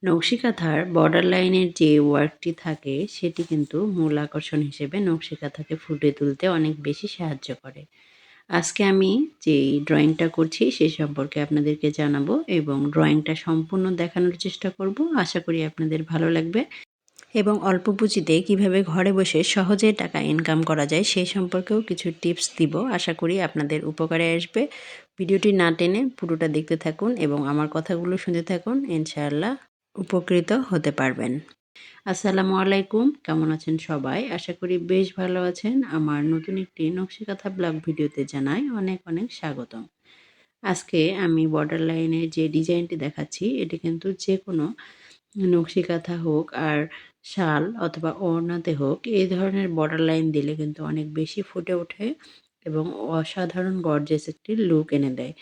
নকশি কাঁথার বর্ডার লাইনের যে ওয়ার্কটি থাকে সেটি কিন্তু মূল আকর্ষণ হিসেবে নকশি কাঁথাকে ফুটিয়ে তুলতে অনেক বেশি সাহায্য করে। আজকে আমি যেই ড্রয়িংটা করছি সে সম্পর্কে আপনাদেরকে জানাবো এবং ড্রয়িংটা সম্পূর্ণ দেখানোর চেষ্টা করব। আশা করি আপনাদের ভালো লাগবে এবং অল্প পুঁজিতে কিভাবে ঘরে বসে সহজে টাকা ইনকাম করা যায় সেই সম্পর্কেও কিছু টিপস দিব। আশা করি আপনাদের উপকারে আসবে। ভিডিওটি না টেনে পুরোটা দেখতে থাকুন এবং আমার কথাগুলো শুনতে থাকুন। ইনশাআল্লাহ উপকৃত হতে পারবেন। আসসালামু আলাইকুম। কেমন আছেন সবাই? আশা করি বেশ ভালো আছেন। আমার নতুন একটি নকশি কাঁথা ব্লগ ভিডিওতে জানাই অনেক অনেক স্বাগতম। আজকে আমি বর্ডার লাইনের যে ডিজাইনটি দেখাচ্ছি এটি কিন্তু যেকোনো নকশি কাঁথা হোক আর শাল অথবা ওড়নাতে হোক, এই ধরনের বর্ডার লাইন দিলে কিন্তু অনেক বেশি ফুটে ওঠে এবং অসাধারণ গর্জিয়াস একটি লুক এনে দেয়।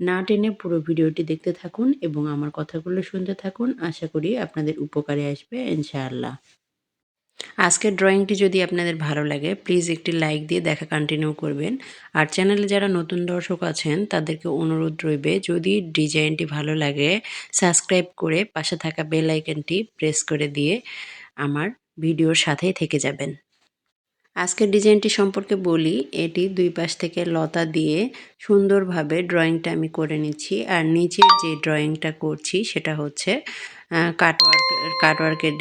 না টেনে পুরো ভিডিওটি দেখতে থাকুন এবং আমার কথাগুলো শুনতে থাকুন। আশা করি আপনাদের উপকারে আসবে ইনশাআল্লাহ। আজকের ড্রয়িংটি যদি আপনাদের ভালো লাগে প্লিজ একটি লাইক দিয়ে দেখা কন্টিনিউ করবেন। আর চ্যানেলে যারা নতুন দর্শক আছেন তাদেরকে অনুরোধ রইবে, যদি ডিজাইনটি ভালো লাগে সাবস্ক্রাইব করে পাশে থাকা বেল আইকনটি প্রেস করে দিয়ে আমার ভিডিওর সাথেই থেকে যাবেন। আজকের ডিজাইনটি সম্পর্কে বলি, এটি দুই পাশ থেকে লতা দিয়ে সুন্দরভাবে ড্রয়িংটা আমি করে নিচ্ছি। আর নিচের যে ড্রয়িংটা করছি সেটা হচ্ছে কাটওয়ার্কের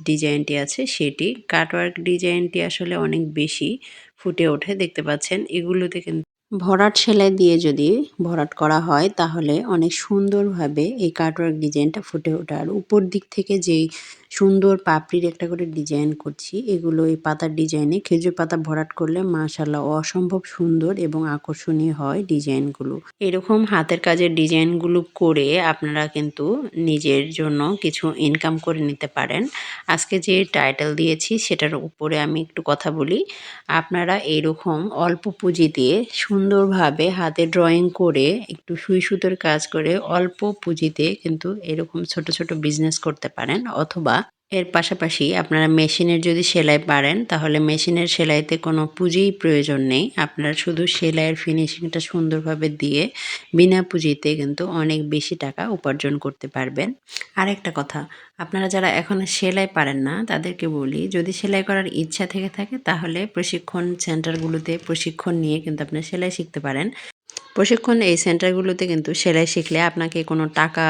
ডিজাইনটি আছে সেটি। কাটওয়ার্ক ডিজাইনটি আসলে অনেক বেশি ফুটে ওঠে, দেখতে পাচ্ছেন। এগুলোতে কিন্তু ভরাট সেলাই দিয়ে যদি ভরাট করা হয় তাহলে অনেক সুন্দরভাবে এই কাটওয়ার্ক ডিজাইনটা ফুটে ওঠে। আর উপর দিক থেকে যেই সুন্দর পাপড়ির একটা করে ডিজাইন করছি, এগুলো এই পাতার ডিজাইনে খেজুর পাতা ভরাট করলে মাশাআল্লাহ অসম্ভব সুন্দর এবং আকর্ষণীয় হয় ডিজাইনগুলো। এরকম হাতের কাজের ডিজাইনগুলো করে আপনারা কিন্তু নিজের জন্য কিছু ইনকাম করে নিতে পারেন। আজকে যে টাইটেল দিয়েছি সেটার উপরে আমি একটু কথা বলি। আপনারা এরকম অল্প পুঁজি দিয়ে সুন্দরভাবে হাতে ড্রয়িং করে একটু সুই সুতোর কাজ করে অল্প পুঁজিতে কিন্তু এরকম ছোট ছোট বিজনেস করতে পারেন। অথবা এর পাশাপাশি আপনারা মেশিনের যদি সেলাই পারেন তাহলে মেশিনের সেলাইতে কোনো পুঁজির প্রয়োজন নেই। আপনারা শুধু সেলাইয়ের ফিনিশিংটা সুন্দরভাবে দিয়ে বিনা পুঁজিতে কিন্তু অনেক বেশি টাকা উপার্জন করতে পারবেন। আরেকটা কথা, আপনারা যারা এখনো সেলাই পারেন না তাদেরকে বলি, যদি সেলাই করার ইচ্ছা থেকে থাকে তাহলে প্রশিক্ষণ সেন্টারগুলোতে প্রশিক্ষণ নিয়ে কিন্তু আপনি সেলাই শিখতে পারেন। প্রশিক্ষণ এই সেন্টারগুলোতে কিন্তু সেলাই শিখলে আপনাকে কোনো টাকা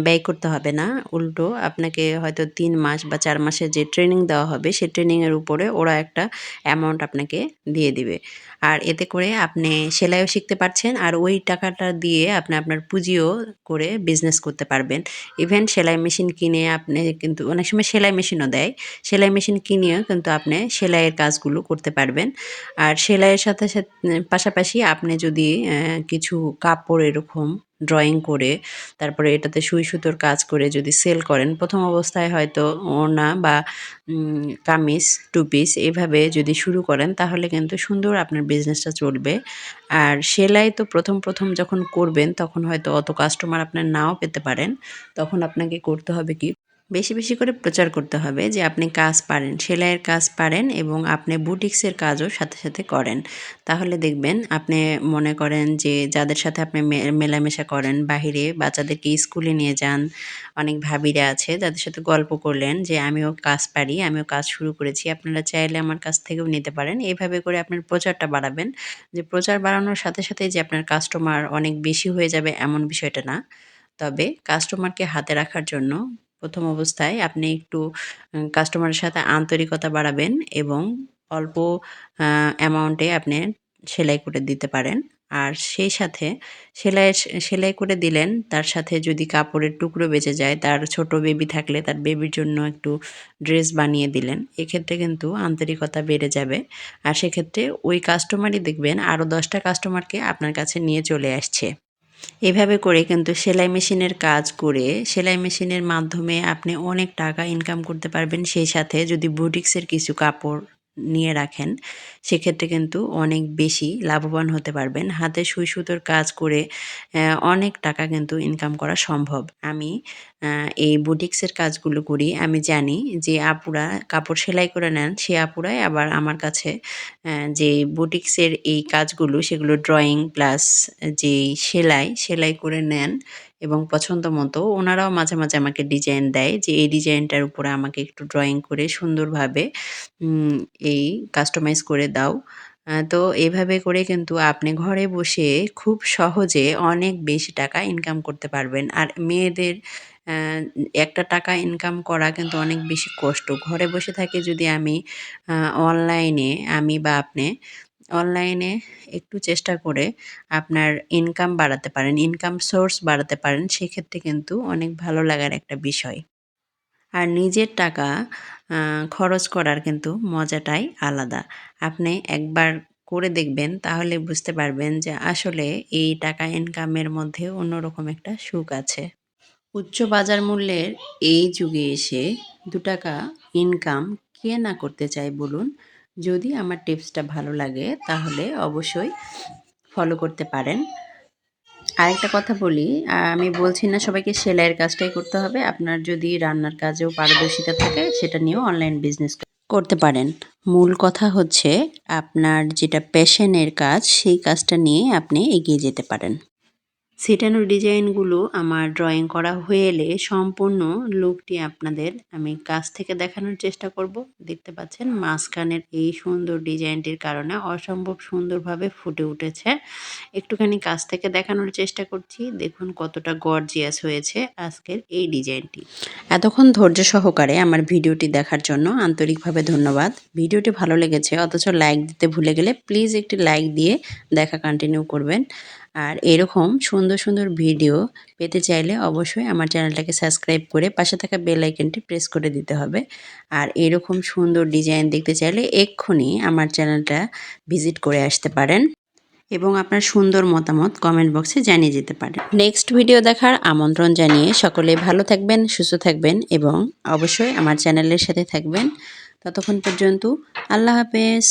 ব্যয় করতে হবে না। উল্টো আপনাকে হয়তো ৩ মাস বা ৪ মাসের যে ট্রেনিং দেওয়া হবে, সেই ট্রেনিংয়ের উপরে ওরা একটা অ্যামাউন্ট আপনাকে দিয়ে দিবে। আর এতে করে আপনি সেলাইও শিখতে পারছেন আর ওই টাকাটা দিয়ে আপনি আপনার পুঁজিও করে বিজনেস করতে পারবেন। ইভেন সেলাই মেশিন কিনে আপনি কিন্তু অনেক সময় সেলাই মেশিনও দেয়। সেলাই মেশিন কিনেও কিন্তু আপনি সেলাইয়ের কাজগুলো করতে পারবেন। আর সেলাইয়ের সাথে পাশাপাশি আপনি যদি কিছু কাপড় এরকম ড্রয়িং করে তারপরে এটাতে সুই সুতোর কাজ করে যদি সেল করেন, প্রথম অবস্থায় হয়তো ওড়না বা কামিজ, টু পিস এভাবে যদি শুরু করেন তাহলে কিন্তু সুন্দর আপনার বিজনেসটা চলবে। আর সেলাই তো প্রথম যখন করবেন তখন হয়তো অত কাস্টমার আপনার নাও পেতে পারেন। তখন আপনাকে করতে হবে কি, বেশি করে প্রচার করতে হবে যে আপনি কাজ পারেন, সেলাইয়ের কাজ পারেন এবং আপনি বুটিক্সের কাজও সাথে করেন। তাহলে দেখবেন আপনি মনে করেন যে যাদের সাথে আপনি মেলামেশা করেন, বাহিরে বাচ্চাদেরকে স্কুলে নিয়ে যান, অনেক ভাবিরা আছে যাদের সাথে গল্প করলেন যে আমিও কাজ পারি, আমিও কাজ শুরু করেছি, আপনারা চাইলে আমার কাছ থেকেও নিতে পারেন। এভাবে করে আপনার প্রচারটা বাড়াবেন। যে প্রচার বাড়ানোর সাথে যে আপনার কাস্টমার অনেক বেশি হয়ে যাবে এমন বিষয়টা না। তবে কাস্টমারকে হাতে রাখার জন্য প্রথম অবস্থায় আপনি একটু কাস্টমারের সাথে আন্তরিকতা বাড়াবেন এবং অল্প অ্যামাউন্টে আপনি সেলাই করে দিতে পারেন। আর সেই সাথে সেলাই করে দিলেন, তার সাথে যদি কাপড়ের টুকরো বেঁচে যায়, তার ছোট বেবি থাকলে তার বেবির জন্য একটু ড্রেস বানিয়ে দিলেন। এক্ষেত্রে কিন্তু আন্তরিকতা বেড়ে যাবে। আর সেক্ষেত্রে ওই কাস্টমারই দেখবেন আরও ১০টা কাস্টমারকে আপনার কাছে নিয়ে চলে আসছে। এভাবে করে কিন্তু সেলাই মেশিনের কাজ করে সেলাই মেশিনের মাধ্যমে আপনি অনেক টাকা ইনকাম করতে পারবেন। সেই সাথে যদি বুটিক্সের কিছু কাপড় নিয়ে রাখেন সেক্ষেত্রে কিন্তু অনেক বেশি লাভবান হতে পারবেন। হাতে সুই সুতোর কাজ করে অনেক টাকা কিন্তু ইনকাম করা সম্ভব। আমি এই বুটিক্সের কাজগুলো করি, আমি জানি যে আপুরা কাপড় সেলাই করে নেন, সে আপুরাই আবার আমার কাছে যে বুটিক্সের এই কাজগুলো সেগুলো ড্রয়িং প্লাস যেই সেলাই করে নেন এবং পছন্দ মতো ওনারাও মাঝে, মাঝে আমাকে ডিজাইন দেয় যে এই ডিজাইনটার উপরে আমাকে একটু ড্রয়িং করে সুন্দরভাবে উম এই কাস্টমাইজ করে দাও। তো এভাবে করে কিন্তু আপনি ঘরে বসে খুব সহজে অনেক বেশি টাকা ইনকাম করতে পারবেন। আর মেয়েদের অ্যা একটা টাকা ইনকাম করা কিন্তু অনেক বেশি কষ্ট। ঘরে বসে থেকে যদি আমি আ অনলাইনে আমি বা আপনি অনলাইনে একটু চেষ্টা করে আপনার ইনকাম বাড়াতে পারেন, ইনকাম সোর্স বাড়াতে পারেন, সেক্ষেত্রে কিন্তু অনেক ভালো লাগার একটা বিষয়। আর নিজের টাকা আ খরচ করার কিন্তু মজাটাই আলাদা। আপনি একবার করে দেখবেন তাহলে বুঝতে পারবেন যে আসলে এই টাকা ইনকামের মধ্যে অন্যরকম একটা সুখ আছে। উচ্চ বাজার মূল্যের এই যুগে এসে ৳২ ইনকাম কে না করতে চায় বলুন? যদি আমার টিপসটা ভালো লাগে তাহলে অবশ্যই ফলো করতে পারেন। আরেকটা কথা বলি, আমি বলছি না সবাইকে সেলাইয়ের কাজটাই করতে হবে। আপনার যদি রান্নার কাজেও পারদর্শিতা থাকে সেটা নিয়েও অনলাইন বিজনেস করতে পারেন। মূল কথা হচ্ছে আপনার যেটা প্যাশনের কাজ সেই কাজটা নিয়ে আপনি এগিয়ে যেতে পারেন। ছিটানো ডিজাইনগুলো আমার ড্রয়িং করা হয়ে এলে সম্পূর্ণ লুকটি আপনাদের আমি কাছ থেকে দেখানোর চেষ্টা করব। দেখতে পাচ্ছেন মাঝখানের এই সুন্দর ডিজাইনটির কারণে অসম্ভব সুন্দরভাবে ফুটে উঠেছে। একটুখানি কাছ থেকে দেখানোর চেষ্টা করছি। দেখুন কতটা গর্জিয়াস হয়েছে আজকের এই ডিজাইনটি। এতক্ষণ ধৈর্য সহকারে আমার ভিডিওটি দেখার জন্য আন্তরিকভাবে ধন্যবাদ। ভিডিওটি ভালো লেগেছে অথচ লাইক দিতে ভুলে গেলে প্লিজ একটি লাইক দিয়ে দেখা কন্টিনিউ করবেন। আর এরকম সুন্দর, সুন্দর ভিডিও পেতে চাইলে অবশ্যই আমার চ্যানেলটাকে সাবস্ক্রাইব করে পাশে থাকা বেল আইকনটি প্রেস করে দিতে হবে। আর এরকম সুন্দর ডিজাইন দেখতে চাইলে এক্ষুনি আমার চ্যানেলটা ভিজিট করে আসতে পারেন এবং আপনার সুন্দর মতামত কমেন্ট বক্সে জানিয়ে যেতে পারেন। নেক্সট ভিডিও দেখার আমন্ত্রণ জানিয়ে সকলে ভালো থাকবেন, সুস্থ থাকবেন এবং অবশ্যই আমার চ্যানেলের সাথে থাকবেন। ততক্ষণ পর্যন্ত আল্লাহ হাফেজ।